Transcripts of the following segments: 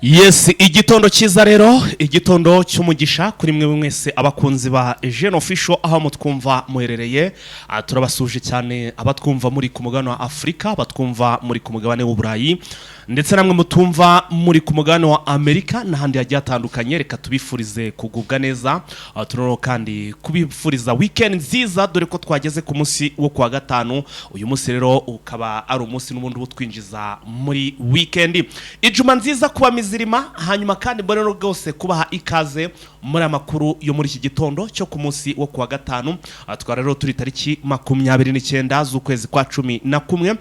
Yes, igitondo cyiza rero, igitondo cy'umugisha kuri mwe mwese abakunzi ba Jeune Official aho mutwumva muherereye. Turabasuje cyane abatwumva muri ku mugabane wa Afrika, abatwumva muri ku mugabane w'Uburayi, ndetse namwe mutumva muri ku mugabane wa Amerika n'ahandi hagiye hatandukanye. Reka tubifurize kugubwa neza, turoro kandi kubifuriza weekend nziza, dore ko twageze ku munsi wo kuwa gatanu. Uyu munsi rero ukaba ari umunsi n'ubundi butwinjiza muri weekend. Ijuma nziza kuba zirima, hanyuma kandi mbone no rwose kubaha ikaze muri amakuru yo muri iki gitondo cyo ku munsi wo kuwa gatanu. Twara rero turi tariki 29 z'ukwezi kwa 11,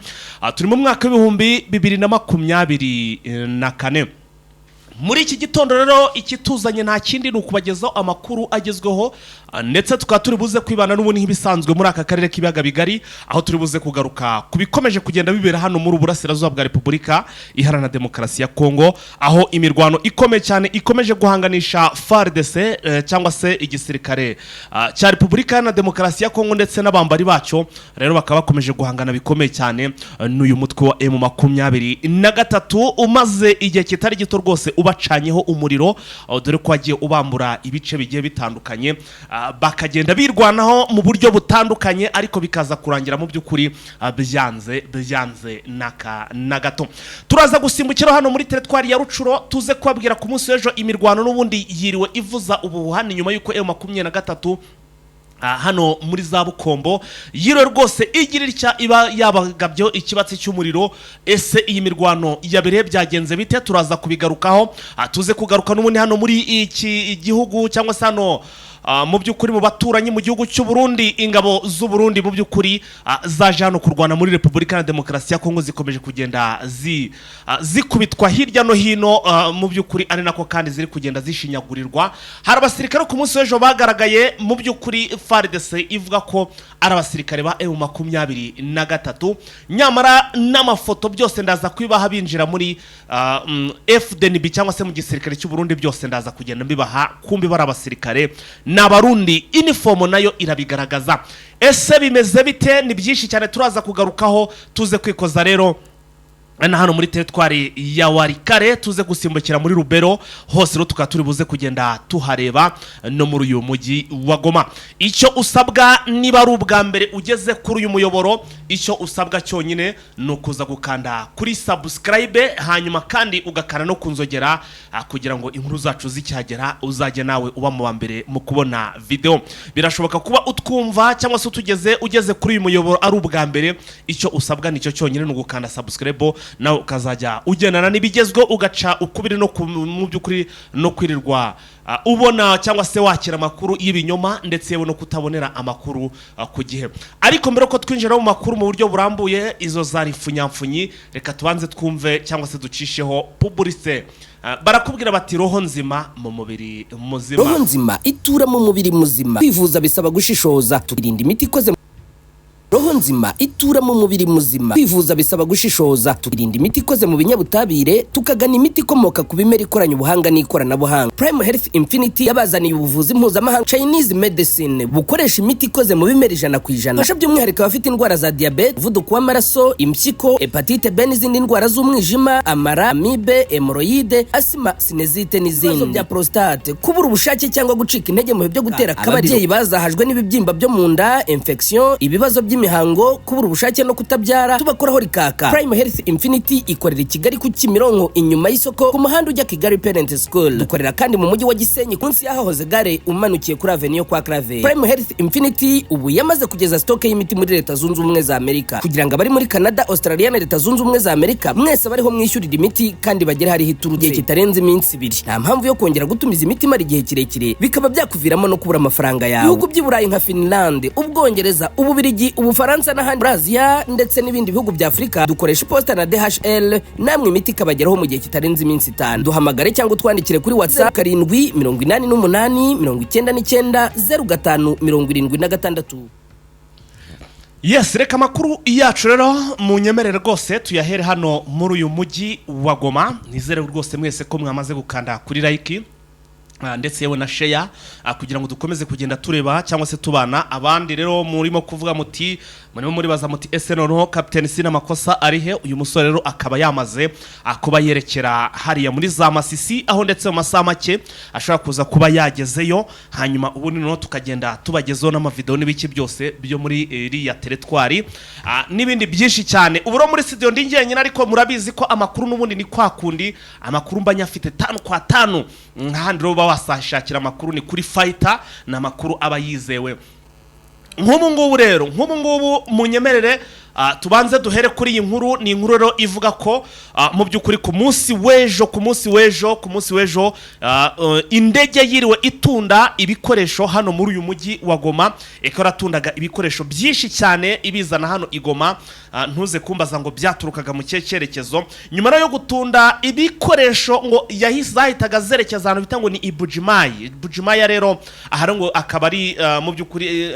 turi mu mwaka w'ibihumbi 2024. Muri iki gitondo rero ikituzanye nta kindi ni ukubagezaho amakuru agezweho, ndetse tukaba turi buze kwibana n'ubundi nk'ibisanzwe muri aka karere k'ibiyaga bigari, aho turi buze kugaruka kubikomeje kugenda bibera hano muri Burasirazuba bwa Repubulika Iharanira Demokarasi ya Kongo, aho imirwano ikomeye cyane ikomeje guhanganisha FARDC cyangwa se igisirikare cya Repubulika Iharanira Demokarasi ya Kongo ndetse n'abambari bacyo. Rero bakaba bakomeje guhangana bikomeye cyane n'uyu mutwe wa M23 umaze igihe kitari gito rwose ubacanyeho umuriro, dore ko wagiye ubambura ibice bigiye bitandukanye, bakagenda birwanaho mu buryo butandukanye, ariko bikaza kurangira mu by'ukuri byanze na gato. Turaza gusimbukira hano muri teritwari ya Rucuro, tuze kubabwira ku munsi w'ejo imirwano n'ubundi yiriwe ivuza ubuhuhani nyuma y'uko M23 hano muri za Bukombo yiro rwose igirira iba yabagabyo ikibatsi cy'umuriro. Ese iyi mirwano yabereye byagenze bite? Turaza kubigarukaho, tuze kugaruka n'ubundi hano muri iki gihugu cyangwa se hano mu by'ukuri mu baturanyi mu gihugu cy'u Burundi. Ingabo z'u Burundi mu by'ukuri zaje hano kurwana muri Repubulika ya Demokarasi ya Kongo, zikomeje kugenda zikubitwa hirya no hino, mu by'ukuri ari nako kandi ziri kugenda zishinyagurirwa. Hari abasirikare ku munsi w'ejo bagaragaye, mu by'ukuri FARDC ivuga ko ari abasirikare ba M23, nyamara n'amafoto byose ndaza kwibaha binjira muri FDNB cyangwa se mu gisirikare cy'u Burundi, byose ndaza kugenda mbibaha kumbi bari abasirikare n'abarundi, uniform nayo irabigaragaza. Ese bimeze bite? Ni byinshi cyane turaza kugarukaho, tuze kwikoza rero na hano muri teritwari ya Warikare, tuze gusimbukira muri Rubero, hose rero tukaba turi buze kugenda tuhareba no muri uyu mujyi wa Goma. Icyo usabwa niba ari ubwa mbere ugeze kuri uyu muyoboro, icyo usabwa cyonyine ni ukuza gukanda kuri subscribe, hanyuma kandi ugakana no kunzogera, kugira ngo inkuru zacu zicyagera uzajye nawe uba mu mbere mu kubona video. Birashoboka kuba utwumva cyangwa se ugeze kuri uyu muyoboro ari ubwa mbere, icyo usabwa nicyo cyonyine ni ugukanda subscribe, nawe ukazajya ugenana n'ibigezweho, ugaca ukubiri no mu by'ukuri no kwirirwa ubona cyangwa se wakira amakuru y'ibinyoma, ndetse yewe no kutabonera amakuru ku gihe. Ariko mbere ko twinjira mu makuru mu buryo burambuye, izo zari funyamfunyi, reka tubanze twumve cyangwa se ducisheho publicité. Barakubwira bati roho nzima mu mubiri muzima. Roho nzima itura mu mubiri muzima. Kwivuza bisaba gushishoza, tukirinda imiti ikoze. Roho nzima itura mu mubiri muzima. Kwivuza bisaba gushishoza, tukirinda imiti ikoze mu binyabutabire, tukagana imiti ikomoka ku bimera ikoranye ubuhanga n'ikoranabuhanga. Prime Health Infinity yabazaniye ubuvuzi mpuzamahanga Chinese medicine bukoresha imiti ikoze mu bimera 100%. Fasha by'umwihariko abafite indwara za diabete, umuvuduko w'amaraso, impyiko, hepatite B n'izindi ndwara z'umwijima, amara, amibe, hemorrhoide, asima, sinezite n'izindi. Bya prostate, kubura ubushake cyangwa gucika intege mu byo gutera kababyeyi bazahajwe n'ibibyimba byo mu nda, infection, ibibazo by'imihango, kubura ubushake no kutabyara, tubakoraho rikaka. Prime Health Infinity ikorera i Kigali ku Kimironko inyuma y'isoko ku muhanda ujya Kigali Parent School. Dukorera kandi mu mujyi wa Gisenyi kunsi yahahoze gare umanukiye kuri avenue yo kwa Clave. Prime Health Infinity ubu yamaze kugeza stock y'imiti muri Leta Zunze Ubumwe za Amerika, kugira ngo abari muri Canada, Australia na Leta Zunze Ubumwe za Amerika mwese bariho mwishyurira imiti kandi bagera hari hituruje kitarenze iminsi 2. Nta mpamvu yo kongera gutumiza imiti mari igihe kirekire bikaba byakuviramo no kubura amafaranga yawe. Ibihugu by'Iburayi nka Finland, Ubwongereza, Ububirigi, Ubufaransa n'ahandi Asia ndetse n'ibindi bihugu bya Afrika dukoresha posta na DHL, namwe imiti kabageraho mu gihe kitarenze iminsi 5. Duhamagare cyangwa twandikire kuri WhatsApp 788990576. Yes, reka makuru yacu rero munyemerere rwose tuyahere hano muri uyu mujyi wa Goma. Nizere rwose mwese ko mwamaze gukanda kuri like ndetse yewe na share kugira ngo dukomeze kugenda tureba cyangwa se tubana abandi. Rero murimo kuvuga muti Murimo muribaza muti ese noneho Captain Sina makosa ari he? Uyu musore rero akaba yamaze kuba yerekera hariya muri za Masisi, aho ndetse mu masaha make ashobora kuza kuba yagezeyo, hanyuma ubundi noneho tukagenda tubagezeho n'amavideo n'ibiki byose byo muri iriya teritwari n'ibindi byinshi cyane. Uburo muri studio ndi njyenyine, ariko murabizi ko amakuru n'ubundi ni kwa kundi amakuru mbanya afite 5 kwa 5 nk'ahandi rero bawasashakira amakuru ni kuri Fighter, na makuru aba yizewe. Nk'ubu ngubu rero munyemerere tubanze duhere kuri iyi nkuru. Ni inkuru rero ivuga ko mu by'ukuri ku munsi w'ejo indege yiriwe itunda ibikoresho hano muri uyu mujyi wa Goma, ikora tundaga ibikoresho byinshi cyane ibizana hano igoma. Ntuze kumbaza ngo byaturukaga mu cyerekezo. Nyuma yo gutunda ibikoresho ngo yahitaga zerekeza ahantu bita ngo ni Ibujimaya rero ahari ngo akaba ari mu by'ukuri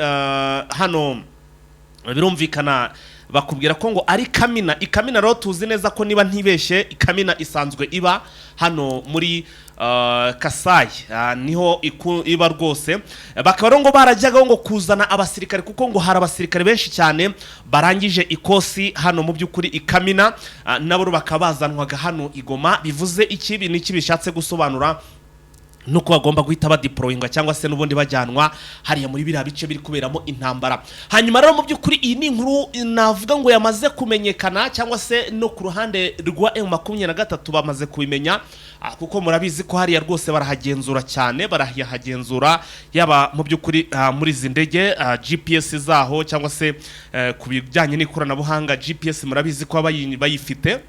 hano birumvikana bakubwira ko ngo ari Ikamina rero tuzi neza ko niba ntibeshye Ikamina isanzwe iba hano muri Kasai, niho iba rwose. Bakaba rero ngo barajyaga ngo kuzana abasirikare, kuko ngo hari abasirikare benshi cyane barangije ikosi hano mu by'ukuri Ikamina, nabo bakaba bazanwaga hano igoma. Bivuze iki bintu bishatse gusobanura nuko bagomba guhita badeployinga cyangwa se n'ubundi bajyanwa hariya muri biriya bice biri kuberamo intambara. Hanyuma rero mu by'ukuri iyi ni inkuru navuga ngo yamaze kumenyekana, cyangwa se no ku ruhande rwa M23 bamaze kubimenya, kuko murabizi ko hariya rwose barahagenzura cyane, barahagenzura yaba mu by'ukuri muri izi ndege GPS zaho, cyangwa se ku bijyanye n'ikoranabuhanga GPS murabizi ko bayifite.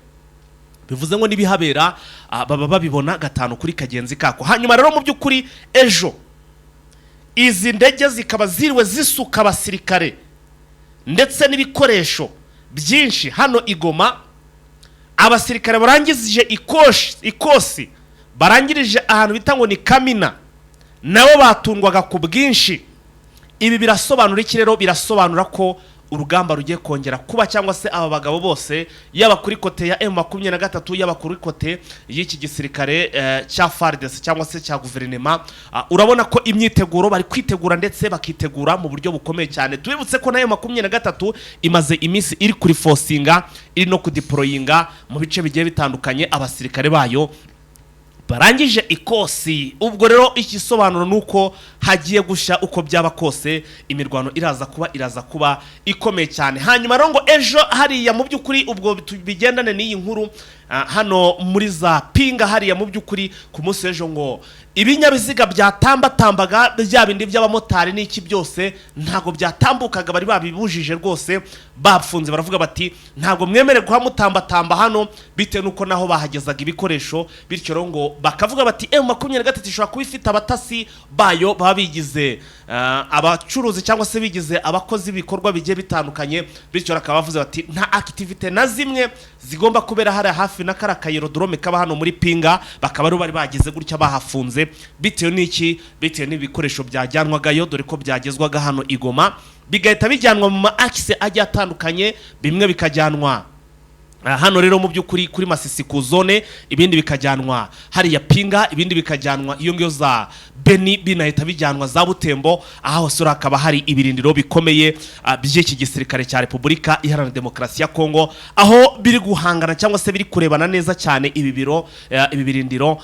Bivuze ngo nibihabera baba babibona gatanu kuri kagenzi kako. Hanyuma rero mu by'ukuri ejo izi ndege zikaba ziriwe zisuka abasirikare ndetse n'ibikoresho byinshi hano igoma. Abasirikare barangizije ikosi barangirije ahantu bita ngo ni Kamina, nabo batundwaga ku bwinshi. Ibi birasobanura iki rero? Birasobanura ko urugamba rugiye kongera kuba, cyangwa se aba bagabo bose yaba kuri kote ya M23 yaba kuri kote y'iki gisirikare cya FARDC cyangwa se cya guverinema, urabona ko imyiteguro bari kwitegura ndetse bakitegura mu buryo bukomeye cyane. Tubibutse ko na M23 imaze iminsi iri kuri forcinga, iri no kudeployinga mu bice bigiye bitandukanye abasirikare bayo barangije ikosi. Ubwo rero ikisobanuro nuko hagiye gusha uko byaba kose, imirwano iraza kuba ikomeye cyane. Hanyuma rero ngo ejo hariya mu by'ukuri ubwo bigendane n'iyi nkuru hano muri za Pinga hariya mu by'ukuri ku munsi w'ejo ngo ibinyabiziga byatambaga bya bindi by'abamotari n'iki byose ntago byatambukaga, bari babibujije rwose, bapfunze baravuga bati ntago mwemere guhamutamba hano, bite nuko naho bahagezaga ibikoresho. Bityo rero ngo bakavuga bati M23 ishobora kuba ifite abatasi bayo babigize abacuruzi cyangwa se bigize abakozi bikorwa bigiye bitandukanye. Bityo rakaba bavuze bati nta activity na zimwe zigomba kubera hari hafi na Karakayiro kaba hano muri Pinga, bakaba bari bagize gutya bahafunze. Bitewe n'iki? Bitewe n'ibikoresho byajyanwagayo, dore ko byagezwaga hano igoma bigahita bijyanwa mu ma-axe ajya atandukanye, bimwe bikajyanwa hano rero mu by'ukuri kuri Masisi ku zone, ibindi bikajyanwa hariya Pinga, ibindi bikajyanwa iyo ngiyo za Beni, binahita bijyanwa za Butembo. Aho sura akaba hari ibirindiro bikomeye by'iki gisirikare cya Repubulika Iharanira Demokarasi ya Kongo, aho biri guhangana cyangwa se biri kurebana neza cyane ibi birindiro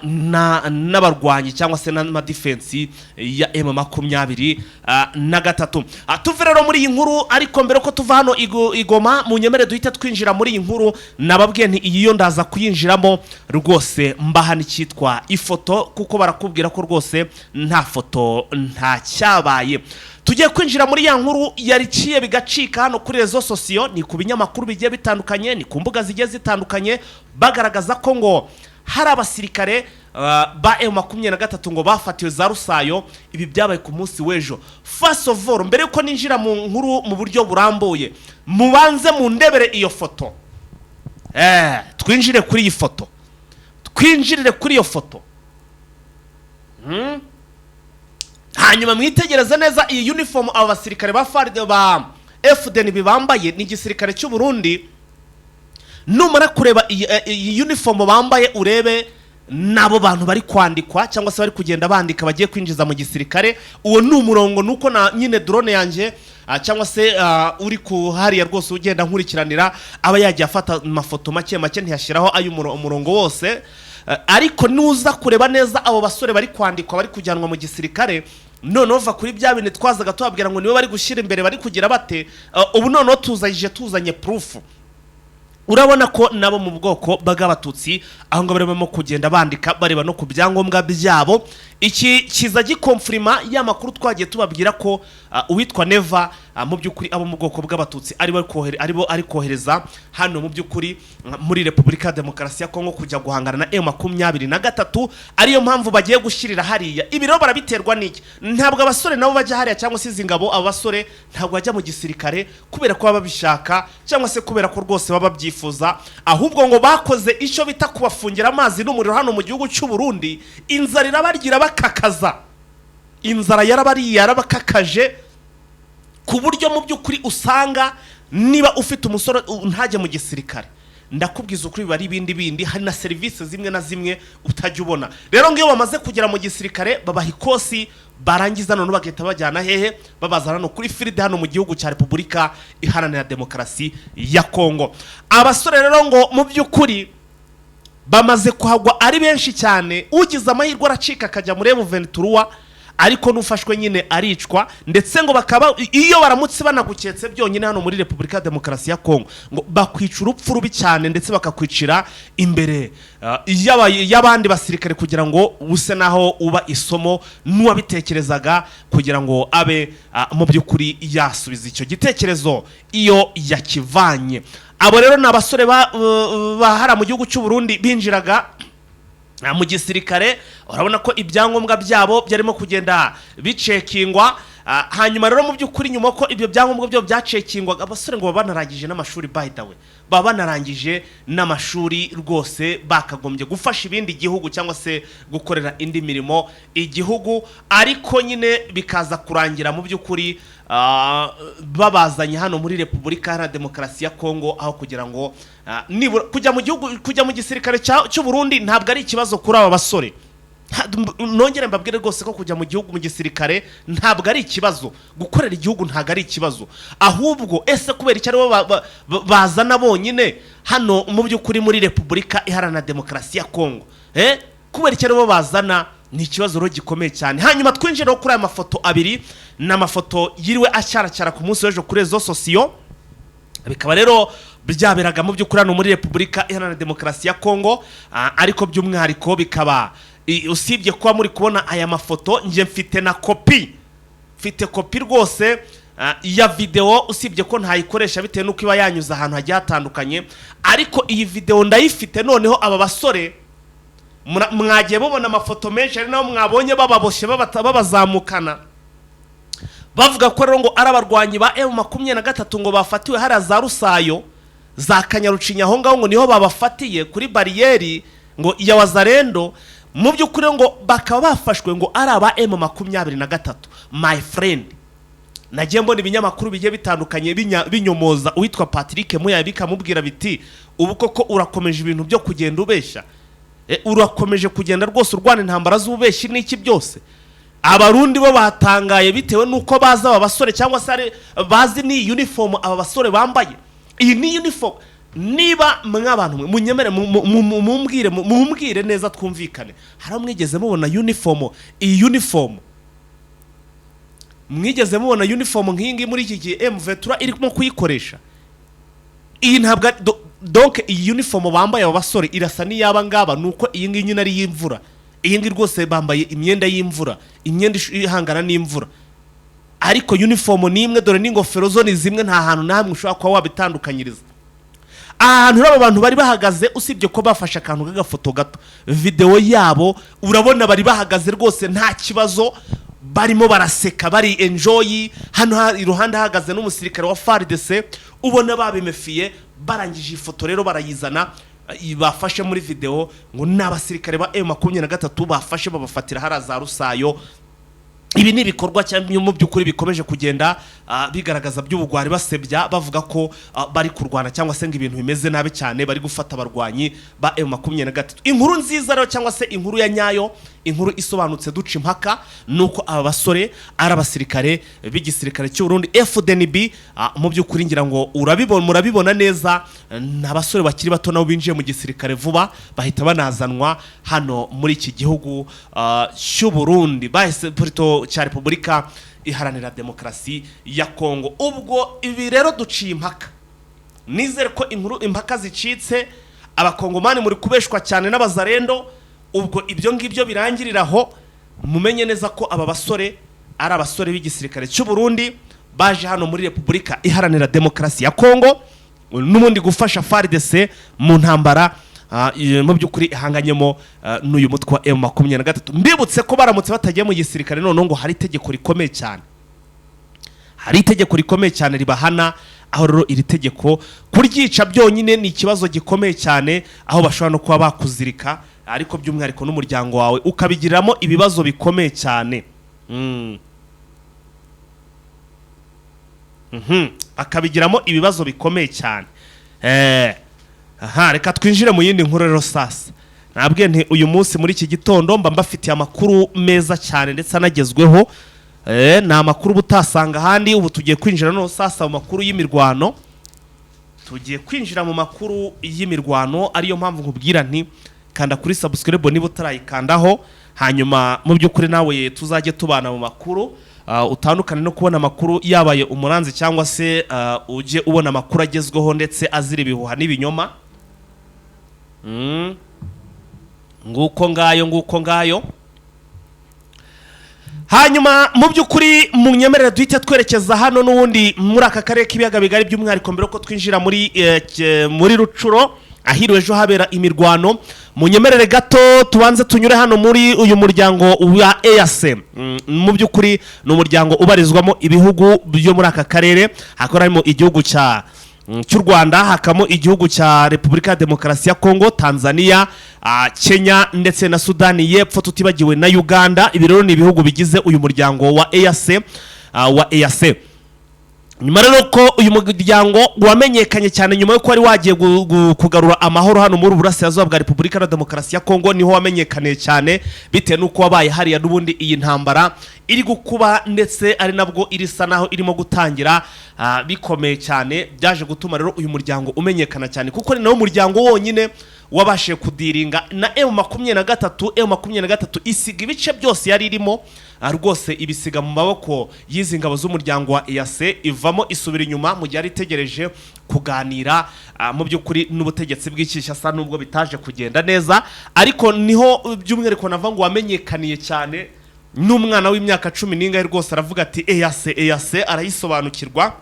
n'abarwanyi cyangwa se n'ama defense ya M23. Tuve rero muri iyi nkuru, ariko mbere ko tuva hano igoma munyemere duhita twinjira muri iyi nkuru. Nababwiye nti iyi yo ndaza kuyinjiramo rwose mbaha n'ikitwa ifoto, kuko barakubwira ko rwose nta foto nta cyabaye. Tugiye kwinjira muri ya nkuru yariciye bigacika hano kuri rezo sosiyo, ni ku binyamakuru bigiye bitandukanye, ni ku mbuga zigiye zitandukanye, bagaragaza ko ngo hari abasirikare ba M23 ngo bafatiwe za Rusayo. Ibi byabaye ku munsi w'ejo. First of all, mbere yuko ninjira mu nkuru mu buryo burambuye, mubanze mu ndebere iyo foto. Twinjire kuri iyi foto, twinjirire kuri iyo foto. Hanyuma mwitegereze neza iyi uniform abasirikare ba FARDC ba FDN bambaye, ni igisirikare cy'u Burundi. Numara kureba iyi uniform bambaye urebe nabo bantu bari kwandikwa cyangwa se bari kugenda bandika bagiye kwinjiza mu gisirikare. Uwo ni umurongo nuko na nyine drone yanjye cyangwa se uri ku hariya rwose ugenda nkurikiranira aba yagiye afata amafoto make ntiyashiraho ayo umurongo wose. Ariko nuza kureba neza abo basore bari kwandikwa bari kujyanwa mu gisirikare, none ova kuri bya bintu twazaga tubabwira ngo nibo bari gushira imbere bari kugira bate, ubu none tuzanye proof. Urabona ko nabo mu bwoko bw'abatutsi aho ngo barimo kugenda bandika bareba no ku byangombwa byabo. Iki kiza gikonfirma ya makuru twagiye tubabwira ko uwitwa Neva mu byukuri abo mu bwoko bw'abatutsi ari kohereza hano mu byukuri muri Repubulika ya Demokarasi ya Kongo kujya guhangana na M23. Ariyo mpamvu bagiye gushirira hariya. Ibiro barabiterwa n'iki? Ntabwo abasore nabo bajya hariya cyangwa se izingabo abasore ntabwo bajya mu gisirikare kubera ko baba bishaka cyangwa se kubera ko rwose baba byifuza, ahubwo ngo bakoze icyo bita kubafungira amazi n'umuriro hano mu gihugu cy'u Burundi. Inzara irabargira bakakaza, inzara yarabakakaje ku buryo mu byukuri usanga niba ufite umusore ntajye mu gisirikare, ndakubwiza ukuri bari bindi hari na service zimwe na zimwe utajya ubona. Rero ngiyo bamaze kugera mu gisirikare babaha ikosi, barangiza none bagahita bajyana hehe, babazana no kuri field hano mu gihugu cya Repubulika Iharanira Demokarasi ya Kongo. Abasore rero ngo mu byukuri bamaze kuhagwa ari benshi cyane. Ugize amahirwe aracika akajya muri M23, ariko nufashwe nyine aricwa. Ndetse ngo bakaba iyo baramutse banaguketse byonyine hano muri Repubulika ya Demokarasi ya Kongo ngo bakwica urupfu rubi cyane, ndetse bakakwicira imbere y'abandi basirikare kugira ngo use naho uba isomo n'uwabitekerezaga kugira ngo abe mu byukuri yasubiza icyo gitekerezo iyo yakivanye. Abo rero n'abasore bahara mu gihugu cy'u Burundi binjiraga mu gisirikare. Urabona ko ibyangombwa byabo byarimo kugenda bicekingwa. Hanyuma rero mu byukuri nyuma ko ibyo byangombwa byo byacekingwaga, abasore ngo banarangije n'amashuri, by the way baba banarangije n'amashuri rwose, bakagombye gufasha ibindi gihugu cyangwa se gukorera indi mirimo igihugu, ariko nyine bikaza kurangira mu byukuri babazanye hano muri Repubulika ya Demokarasi ya Kongo, aho kugira ngo kujya mu gisirikare cy'u Burundi ntabwo ari ikibazo kuri aba basore. Nongere mbabwire rwose ko kujya mu gihugu mu gisirikare ntabwo ari ikibazo, gukorera igihugu ntabwo ari ikibazo, ahubwo ese kubera icyo aribo bazana bonyine hano mu byukuri muri Repubulika Iharanira Demokarasi ya Kongo, kubera icyo aribo bazana ni ikibazo rero gikomeye cyane. Hanyuma twinjira kuri aya mafoto abiri, n'amafoto yiriwe acyaracyara ku munsi w'ejo kuri rezo sosiyo. Bikaba rero byaberaga mu byukuri hano muri Repubulika Iharanira Demokarasi ya Kongo, ariko by'umwihariko bikaba usibye kuba muri kubona aya mafoto, nje mfite na kopi, mfite kopi rwose ya video, usibye ko ntayikoresha bitewe nuko iba yanyuza ahantu hagiye hatandukanye, ariko iyi video ndayifite. Noneho aba basore mwagiye mubona amafoto menshi ari naho mwabonye bababoshye babazamukana, bavuga ko rero ngo ari abarwanyi ba M23 ngo bafatiwe hariya za Rusayo za Kanyarucinya, aho ngaho ngo niho babafatiye kuri bariyeri ngo iya Wazarendo. Mu byukuri ngo bakaba bafashwe ngo ari aba M23. My friend, nagiye mbona ibinyamakuru bigiye bitandukanye binyomoza uwitwa Patrick Muya, bikamubwira biti ubu koko urakomeje ibintu byo kugenda ubeshya, urakomeje kugenda rwose urwana intambara z'ubeshi n'iki byose. Abarundi bo batangaye bitewe nuko baza aba basore cyangwa se bazi ni uniform aba basore bambaye. Iyi ni uniform. Niba mw'abantu munyemere mumbwire neza twumvikane, hari mwigeze mubona uniform, iyi uniform mwigeze mubona uniform nk'ingi muri iki gihe M23 irimo kuyikoresha? Iyi ntabwo donc iyi uniform bambaye aba basore irasa n'iyaba ngaba, nuko iyi ngi nyine ari y'imvura. Iyi ngi rwose bambaye imyenda y'imvura, imyenda ihangana n'imvura, ariko uniform ni imwe, dore n'ingofero zo ni zimwe, nta hantu namwe ushobora kuba wabitandukanyiriza. Ahantu rabo bantu bari bahagaze, usibye ko bafashe akantu k'agafoto gato, video yabo urabona bari bahagaze rwose nta kibazo, barimo baraseka, bari enjoy. Hano iruhande hahagaze n'umusirikare wa FARDC, ubona babimefiye. Barangije ifoto rero barayizana, bafashe muri video ngo n'abasirikare ba M23 bafashe babafatira haraza Rusayo. ibi ni ibikorwa cyangwa mu by'ukuri bikomeje kugenda bigaragaza by'ubugwari basebya bavuga ko bari kurwana cyangwa se ngo ibintu bimeze nabi cyane bari gufata abarwanyi ba M23. Inkuru nziza rero cyangwa se inkuru ya nyayo, inkuru isobanutse duca impaka nuko aba basore ari abasirikare b'igisirikare cy'u Burundi FDNB. Mu by'ukuri ngira ngo murabibona neza, n'abasore bakiri bato nabo binjiye mu gisirikare vuba bahita banazanwa hano muri iki gihugu cy'u Burundi bahise Porto cya Repubulika Iharanira Demokarasi ya Kongo. Ubwo ibi rero duciye impaka, nizere ko inkuru impaka zicitse, abakongomani muri kubeshwa cyane n'abazarendo. Ubwo ibyo ngibyo birangiriraho, mumenye neza ko aba basore ari abasore b'igisirikare cy'u Burundi baje hano muri Repubulika Iharanira Demokarasi ya Kongo n'ubundi gufasha FARDC mu ntambara mu by'ukuri ihanganyemo n'uyu mutwe wa M23. Mbibutse ko baramutse batagiye mu gisirikare none ngo hari itegeko rikomeye cyane, hari itegeko rikomeye cyane ribahana. Aho rero iri tegeko kuryica byonyine ni ikibazo gikomeye cyane, aho bashobora no kuba bakuzirika, ariko by'umwihariko n'umuryango wawe ukabigiramo ibibazo bikomeye cyane. Akabigiramo ibibazo bikomeye cyane. Reka twinjire mu yindi nkuru rero sasa. Nabwiye nti uyu munsi muri iki gitondo mba mbafitiye amakuru meza cyane ndetse anagezweho. Ni amakuru butasanga ahandi. Ubu tugiye kwinjira no sasa mu makuru y'imirwano. Tugiye kwinjira mu makuru y'imirwano, ariyo mpamvu nkubwira nti kanda kuri subscribe niba utarayikandaho, hanyuma mu by'ukuri nawe tuzajye tubana mu makuru utandukane no kubona amakuru yabaye umuranzi cyangwa se ujye ubona amakuru agezweho ndetse azira ibihuha n'ibinyoma. Nguko ngayo. Hanyuma mu by'ukuri mu nyemerere duhita twerekeza hano n'ubundi muri aka karere k'ibiyaga bigari, by'umwihariko mbere ko twinjira muri Rucuro ahiriwe ejo habera imirwano. Mu nyemerere gato tubanze tunyure hano muri uyu muryango wa EAC. Mu by'ukuri ni umuryango ubarizwamo ibihugu byo muri aka karere, hakoramo igihugu cy'u Rwanda, hakamo igihugu cya Repubulika ya Demokarasi ya Kongo, Tanzania, Kenya ndetse na Sudani y'Epfo, tutibagiwe na Uganda. Ibi rero ni ibihugu bigize uyu muryango wa EAC. Nyuma rero ko uyu muryango wamenyekanye cyane nyuma yo ko wari wagiye kugarura amahoro hano muri Burasirazuba bwa Repubulika ya Demokarasi ya Kongo, niho wamenyekaniye cyane bitewe nuko wabaye hariya n'ubundi iyi ntambara iri gukuba ndetse ari nabwo irisa naho irimo gutangira bikomeye cyane. Byaje gutuma rero uyu muryango umenyekana cyane kuko ni nawo muryango wonyine wabashe kudiringa na M23 isiga ibice byose yari irimo rwose, ibisiga mu maboko y'izi ngabo z'umuryango wa EAC, ivamo isubira inyuma mu gihe ari itegereje kuganira mu by'ukuri n'ubutegetsi bw'Kinshasa, nubwo bitaje kugenda neza. Ariko niho by'umwihariko nava ngo wamenyekaniye cyane n'umwana w'imyaka 10 rwose aravuga ati EAC arayisobanukirwa.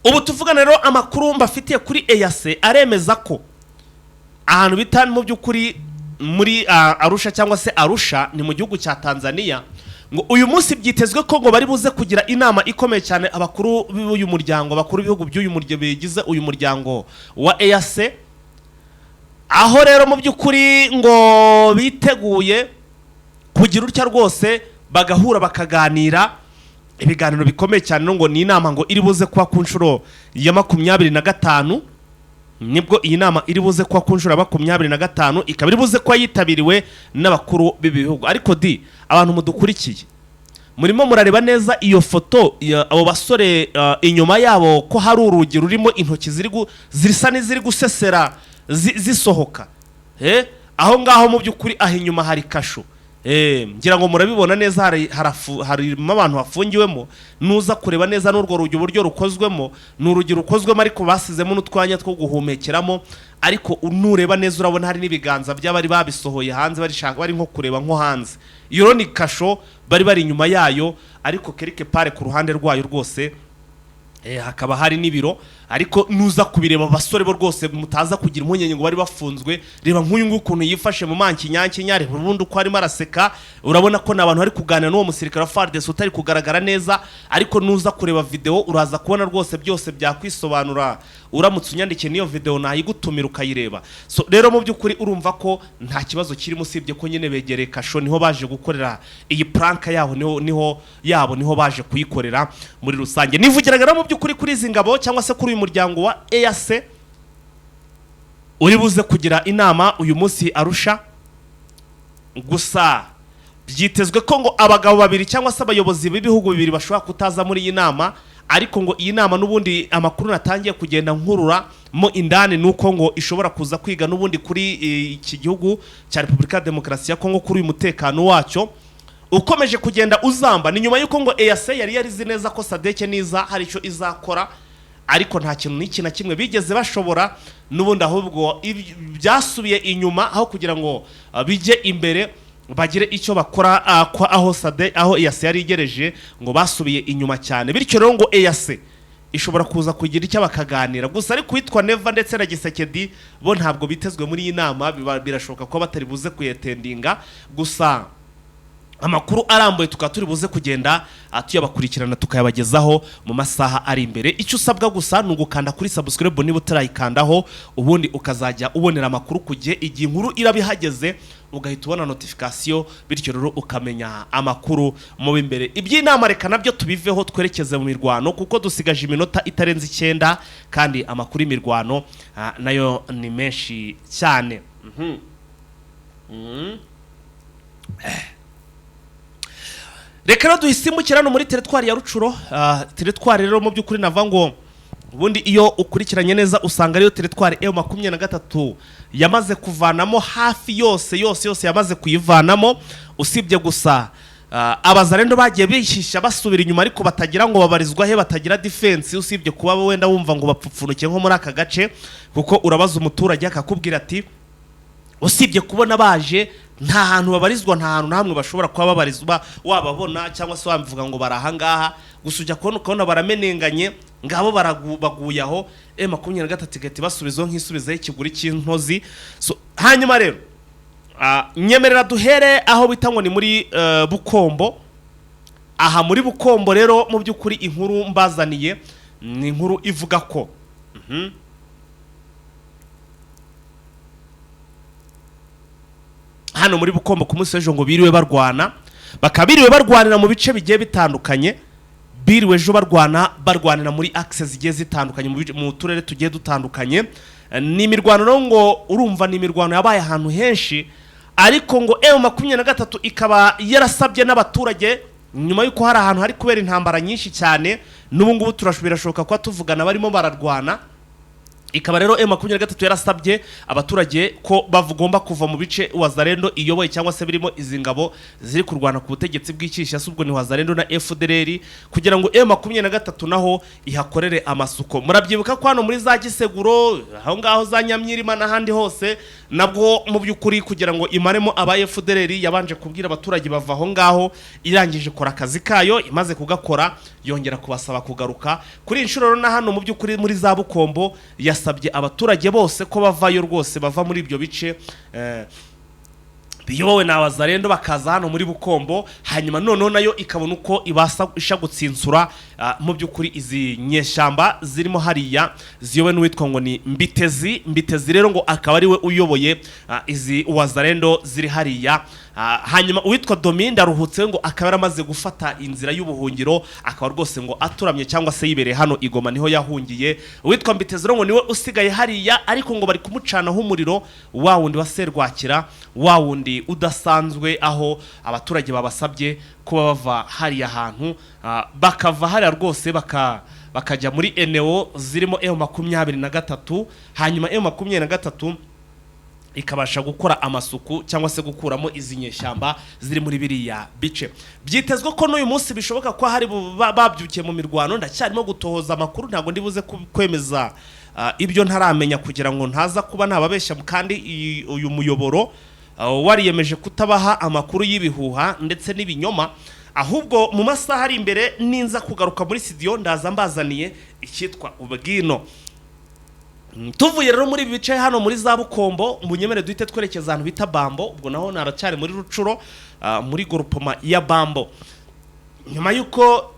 Ubu tuvugana rero amakuru mbafitiye kuri EAC aremeza ko ahantu bitanu mu by'ukuri muri Arusha cyangwa se Arusha ni mu gihugu cya Tanzania, ngo uyu munsi byitezwe ko ngo bari buze kugira inama ikomeye cyane abakuru b'uyu muryango, abakuru b'ibihugu by'uyu muryango bigize uyu muryango wa EAC, aho rero mu by'ukuri ngo biteguye kugira utya rwose bagahura bakaganira ibiganiro bikomeye cyane. Ngo ni inama ngo iri buze kuba ku nshuro ya 25, nibwo iyi nama iri buze kuba ku nshuro ya 25, ikaba iri buze kuba yitabiriwe n'abakuru b'ibihugu. Ariko abantu mudukurikiye murimo murareba neza iyo foto abo basore inyuma yabo ko hari urugi rurimo intoki zirisa n'iziri gusesera zisohoka, aho ngaho mu by'ukuri aho inyuma hari kasho. Ngira ngo murabibona neza, harimo abantu bafungiwemo. Nuza kureba neza n'urwo rugi uburyo rukozwemo, n'urugi rukozwemo ariko basizemo n'utwanya two guhumekeramo. Ariko nureba neza urabona hari n'ibiganza by'abari babisohoye hanze bari nko kureba nko hanze. Iyo ni kasho bari inyuma yayo, ariko quelque part ku ruhande rwayo rwose hakaba hari n'ibiro ariko nuza kubireba abasore bo rwose mutaza kugira impungenge ngo bari bafunzwe. Reba nk'uyu nguyu ukuntu yifashe mu mankinyankinya, reba ubundi uko arimo araseka, urabona ko n'abantu bari kuganira n'uwo musirikare wa FARDC utari kugaragara neza, ariko nuza kureba video uraza kubona rwose byose byakwisobanura. Uramutse unyandikiye niyo video nayigutumira ukayireba. So rero mu by'ukuri urumva ko nta kibazo kirimo, usibye ko nyine begereye Kasho, niho baje gukorera iyi prank yaho, niho baje kuyikorera muri rusange. Nivugiraga mu by'ukuri kuri izi ngabo cyangwa se kuri uyu muryango wa EAC uri buze kugira inama uyu munsi Arusha. Gusa byitezwe ko ngo abagabo babiri cyangwa se abayobozi b'ibihugu bibiri bashobora kutaza muri iyi nama, ariko ngo iyi nama n'ubundi amakuru natangiye kugenda nkurura mo indani nuko ngo ishobora kuza kwiga n'ubundi kuri iki gihugu cya Repubulika ya Demokarasi ya Kongo, kuri uyu mutekano wacyo ukomeje kugenda uzamba. Ni nyuma yuko ngo EAC yari yarizi neza ko SADC niza hari icyo izakora, ariko nta kintu n'iki na kimwe bigeze bashobora n'ubundi, ahubwo byasubiye inyuma aho kugira ngo bijye imbere bagire icyo bakora. Aho EAC yari igereje ngo basubiye inyuma cyane, bityo rero ngo EAC ishobora kuza kugira icyo bakaganira. Gusa ari kwitwa Neva ndetse na Gisekedi bo ntabwo bitezwe muri iyi nama, birashoboka ko batari buze kuyetendinga. Gusa amakuru arambuye tukaba turi buze kugenda tuyabakurikirana tukayabagezaho mu masaha ari imbere. Icyo usabwa gusa ni ugukanda kuri subscribe niba utarayikandaho, ubundi ukazajya ubonera amakuru kugihe igihe inkuru irabihageze ugahita ubona notification, bityo rero ukamenya amakuru mu imbere. Iby'inama reka nabyo tubiveho twerekeze mu mirwano, kuko dusigaje iminota itarenze 9 kandi amakuru y'imirwano nayo ni menshi cyane. Reka rero duhisimukirana muri teritwari ya Rucuro. Teritwari rero mu by'ukuri nava ngo ubundi iyo ukurikiranye neza usanga ariyo teritwari M23 yamaze kuvanamo hafi yose yamaze kuyivanamo, usibye gusa abazarendo bagiye bishisha basubira inyuma, ariko batagira ngo babarizwa he, batagira defense, usibye kuba wenda wumva ngo bapfupfunuke nko muri aka gace. Kuko urabaza umuturage akakubwira ati usibye kubona baje nta hantu babarizwa, nta hantu namwe bashobora kuba babarizwa wababona cyangwa se wamvuga ngo barahangaha. Gusa ujya kubona baramenenganye ngabo baguye aho M23 igati basubizo nk'isubizo y'ikiguri cy'intozi. So hanyuma rero nyemerera duhere aho bita ngo ni muri Bukombo. Aha muri Bukombo rero mu by'ukuri inkuru mbazaniye ni inkuru ivuga ko hano muri Bukombo ku munsi w'ejo ngo biriwe barwana, bakabiriwe barwanira mu bice bigiye bitandukanye. Biriwe ejo barwanira muri access zigiye zitandukanye mu turere tugiye dutandukanye. Ni imirwano ngo urumva ni imirwano yabaye ahantu henshi, ariko ngo M23 ikaba yarasabye n'abaturage nyuma yuko hari ahantu hari kubera intambara nyinshi cyane, n'ubu ngubu birashoboka ko tuvugana barimo bararwana. Ikaba rero M23 yarasabye abaturage ko bavugomba kuva mu bice Wazarendo iyoboye cyangwa se birimo izi ngabo ziri kurwana ku butegetsi bw'ikisha, subwo ni Wazarendo na FDLR, kugira ngo M23 naho ihakorere amasuko. Murabyibuka ko hano muri za Giseguro aho ngaho za Nyamyirima n'ahandi hose nabwo mu by'ukuri kugira ngo imaremo aba FDLR yabanje kubwira abaturage bava aho ngaho, irangije kora akazi kayo, imaze kugakora yongera kubasaba kugaruka. Kuri inshuro na hano mu by'ukuri muri za Bukombo yasabye abaturage bose ko bavayo rwose, bava muri ibyo bice biyobowe na Wazarendo bakaza hano muri Bukombo. Hanyuma noneho nayo ikabona uko ibasha gutsinsura mu by'ukuri izi nyeshamba zirimo hariya ziyobowe n'uwitwa ngo ni Mbitezi rero ngo akaba ari we uyoboye izi Wazarendo ziri hariya. Hanyuma uwitwa Dominda Ruhutse ngo akaba yaramaze gufata inzira y'ubuhungiro, akaba rwose ngo aturamye cyangwa se yibereye hano Igoma niho yahungiye. Uwitwa Mbitezi ngo niwe usigaye hariya, ariko ngo bari kumucanaho umuriro wa wundi wa Serwakira, wa wundi udasanzwe, aho abaturage babasabye kuba bava hariya hantu bakava hariya rwose bakajya muri eneo zirimo M23. Hanyuma M23 ikabasha gukora amasuku cyangwa se gukuramo izi nyeshyamba ziri muri biriya bice. Byitezwe ko n'uyu munsi bishoboka ko hari babyukiye mu mirwano. Ndacyarimo gutohoza amakuru, ntago ndibuze kwemeza ibyo ntaramenya kugira ngo ntaza kuba nababeshya, kandi uyu muyoboro wariyemeje kutabaha amakuru y'ibihuha ndetse n'ibinyoma. Ahubwo mu masaha ari imbere ninza kugaruka muri studio ndaza mbazaniye icyitwa ubwino. Tuvuye rero muri ibi bice hano muri za Bukombo, munyemere duhite twerekeza ahantu bita Bambo, ubwo naho naracyari muri Rucuro, muri groupement ya Bambo. Nyuma yuko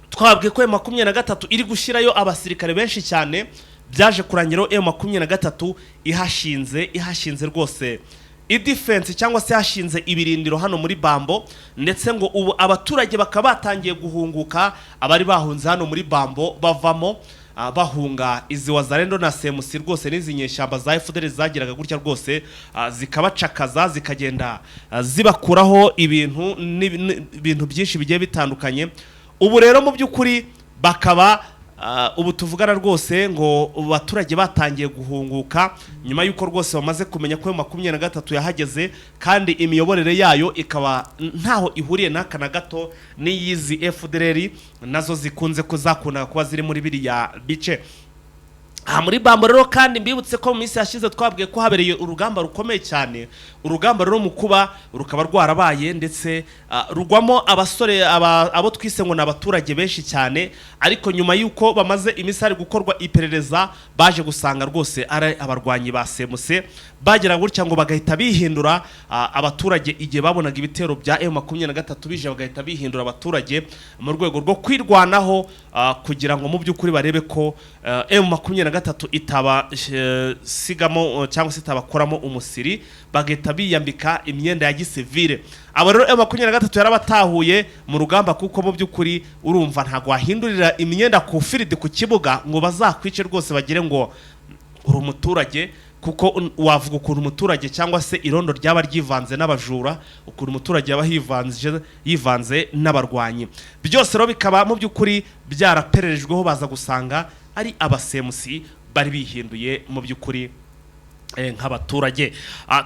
twabwiye ko M23 iri gushyirayo abasirikare benshi cyane, byaje kurangira M23 ihashinze rwose i-defense cyangwa se hashinze ibirindiro hano muri Bambo, ndetse ngo ubu abaturage bakaba batangiye guhunguka, abari bahunze hano muri Bambo bavamo bahunga izi Wazalendo na Semusi rwose n'izi nyeshyamba za FDL zagiraga gutya rwose zikabacakaza zikagenda zibakuraho ibintu byinshi bigiye bitandukanye. Ubu rero mu by'ukuri bakaba ubu tuvugana rwose ngo abaturage batangiye guhunguka nyuma yuko rwose bamaze kumenya ko M23 yahageze, kandi imiyoborere yayo ikaba ntaho ihuriye n'aka na gato n'iyizi FDL nazo zikunze kuzakunda kuba ziri muri biriya bice. Muri Bambo rero kandi mbibutse ko mu minsi yashize twabwiye ko habereye urugamba rukomeye cyane, urugamba rero mu kuba rukaba rwarabaye, ndetse rugwamo abasore abo twise ngo n'abaturage benshi cyane, ariko nyuma yuko bamaze iminsi hari gukorwa iperereza baje gusanga rwose ari abarwanyi ba Semuse, bagera gutya ngo bagahita bihindura abaturage igihe babonaga ibitero bya M23 bije bagahita bihindura abaturage mu rwego rwo kwirwanaho, kugira ngo mu by'ukuri barebe ko M23 itaba sigamo cyangwa se itabakoramo umusiri, bagahita biyambika imyenda ya gisivile. Abo rero M23 yarabatahuye mu rugamba, kuko mu by'ukuri urumva ntago wahindurira imyenda ku field ku kibuga ngo bazakwice rwose bagire ngo uri umuturage, kuko wavuga ukuntu umuturage cyangwa se irondo ryaba ryivanze n'abajura, ukuntu umuturage yaba yivanze n'abarwanyi. Byose rero bikaba mu by'ukuri byarapererejweho, baza gusanga ari abasemusi bari bihinduye mu by'ukuri nk'abaturage.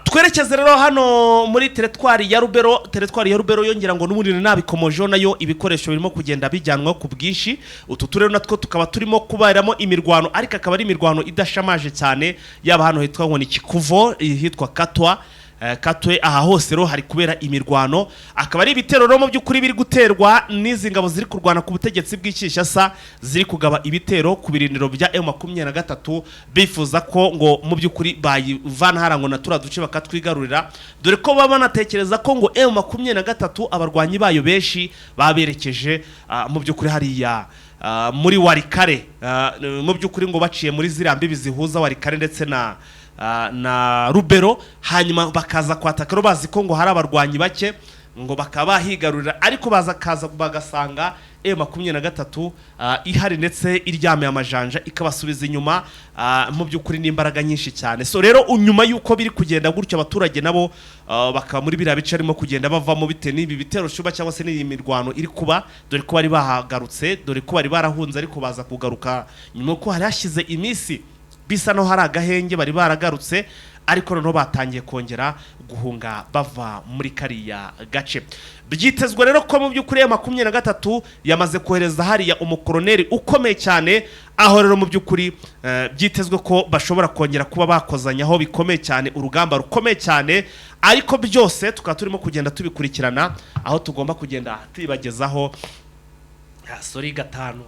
Twerekeze rero hano muri teritwari ya Rubero yongera ngo n'ubundi nabikomojeho nayo ibikoresho birimo kugenda bijyanwa ku bwinshi. Utu turero natwo tukaba turimo kubaramo imirwano, ariko akaba ari imirwano idashamaje cyane, yaba hano hitwa ngo ni Kikuvo, hitwa Katwe, aha hose rero hari kubera imirwano, akaba ari ibitero rero mu by'ukuri biri guterwa n'izi ngabo ziri kurwana ku butegetsi bw'Kinshasa, ziri kugaba ibitero ku birindiro bya M23, bifuza ko ngo mu by'ukuri bayivana harango na tura duce bakatwigarurira, dore ko baba banatekereza ko ngo M23 abarwanyi bayo benshi baberekeje mu by'ukuri hariya muri Warikare, mu by'ukuri ngo baciye muri ziriya mbibi zihuza Warikare ndetse na Rubero, hanyuma bakaza kwataka rero bazi ko ngo hari abarwanyi bake ngo bakaba bahigarurira, ariko kaza bagasanga M23 ihari ndetse iryamiye amajanja ikabasubiza inyuma mu by'ukuri n'imbaraga nyinshi cyane. So rero unyuma yuko biri kugenda gutyo, abaturage nabo bakaba muri biriya bice arimo kugenda bavamo bite n'ibi bitero shuba cyangwa se n'iyi mirwano iri kuba, dore ko bari bahagarutse, dore ko bari barahunze ariko baza kugaruka nyuma ko hari hashize iminsi bisa no hari agahenge bari baragarutse, ariko noneho batangiye kongera guhunga bava muri kariya gace. Byitezwe rero ko mu by'ukuri M23 yamaze kohereza hariya umukoroneri ukomeye cyane, aho rero mu by'ukuri byitezwe ko bashobora kongera kuba bakozanyaho bikomeye cyane, urugamba rukomeye cyane, ariko byose tukaba turimo kugenda tubikurikirana, aho tugomba kugenda tubibagezaho gatanu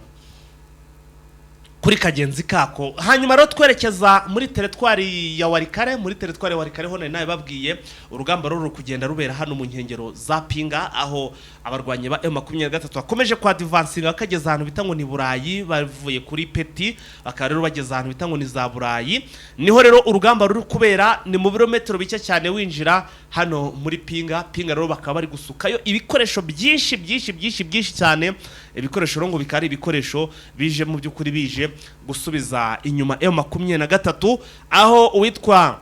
kuri kagenzi kako. Hanyuma rero twerekeza muri teritwari ya Warikare. Muri teritwari ya Warikare ho nayo babwiye urugamba rero kugenda rubera hano mu nkengero za Pinga, aho abarwanyi ba M23 bakomeje kwa advancing bakageza ahantu bita ngo ni Burayi, bavuye kuri Peti bakaba rero bageza ahantu bita ngo ni za Burayi. Niho rero urugamba ruri kubera, ni mu birometero bike cyane winjira hano muri Pinga. Rero bakaba bari gusukayo ibikoresho byinshi cyane, ibikoresho ngo bikari ibikoresho bije mu by'ukuri bije gusubiza inyuma M23, aho uwitwa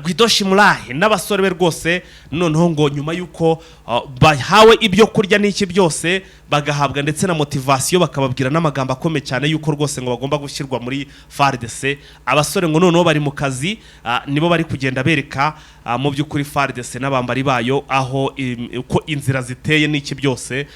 Guido Shimulahi n'abasore be rwose noneho ngo nyuma yuko bahawe ibyo kurya n'iki byose bagahabwa ndetse na motivation, bakababwira n'amagambo akomeye cyane yuko rwose ngo bagomba gushyirwa muri FARDC. Abasore ngo noneho bari mu kazi, nibo bari kugenda bereka mu by'ukuri FARDC n'abambari bayo aho uko inzira ziteye n'iki byose,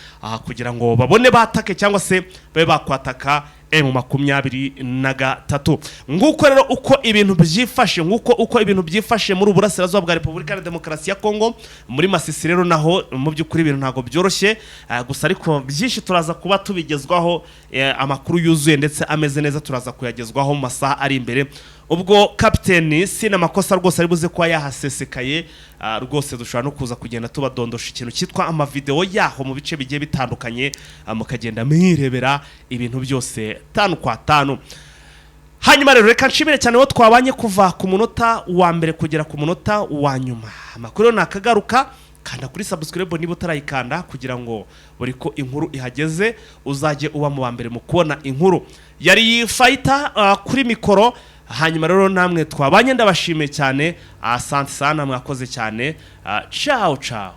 kugira ngo babone batake cyangwa se babe bakwataka M23 nguko rero uko ibintu byifashe uko ibintu byifashe muri uburasirazuba bwa Repubulika ya Demokarasi ya Kongo muri Masisi rero naho mu byukuri ibintu ntago byoroshye gusa ariko byinshi turaza kuba tubigezwaho amakuru yuzuye ndetse ameze neza turaza kuyagezwaho mu masaha ari imbere ubwo kapiteni sina makosa rwose ari buze kuba yahasesekaye rwose dushobora no kuza kugenda tubadondosha ikintu cyitwa amavideo yaho mu bice bigiye bitandukanye mukagenda mwirebera ibintu byose 5 kwa 5 hanyuma rero reka nshimire cyane wo twabanye kuva ku munota wa mbere kugera ku munota wa nyuma amakuru nakagaruka kanda kuri subscribe niba utarayikanda kugira ngo buri ko inkuru ihageze uzajye uba mu bambere mu kubona inkuru yari fighter kuri mikoro hanyuma rero namwe twabanye ndabashimiye cyane asante sana mwakoze cyane ciao ciao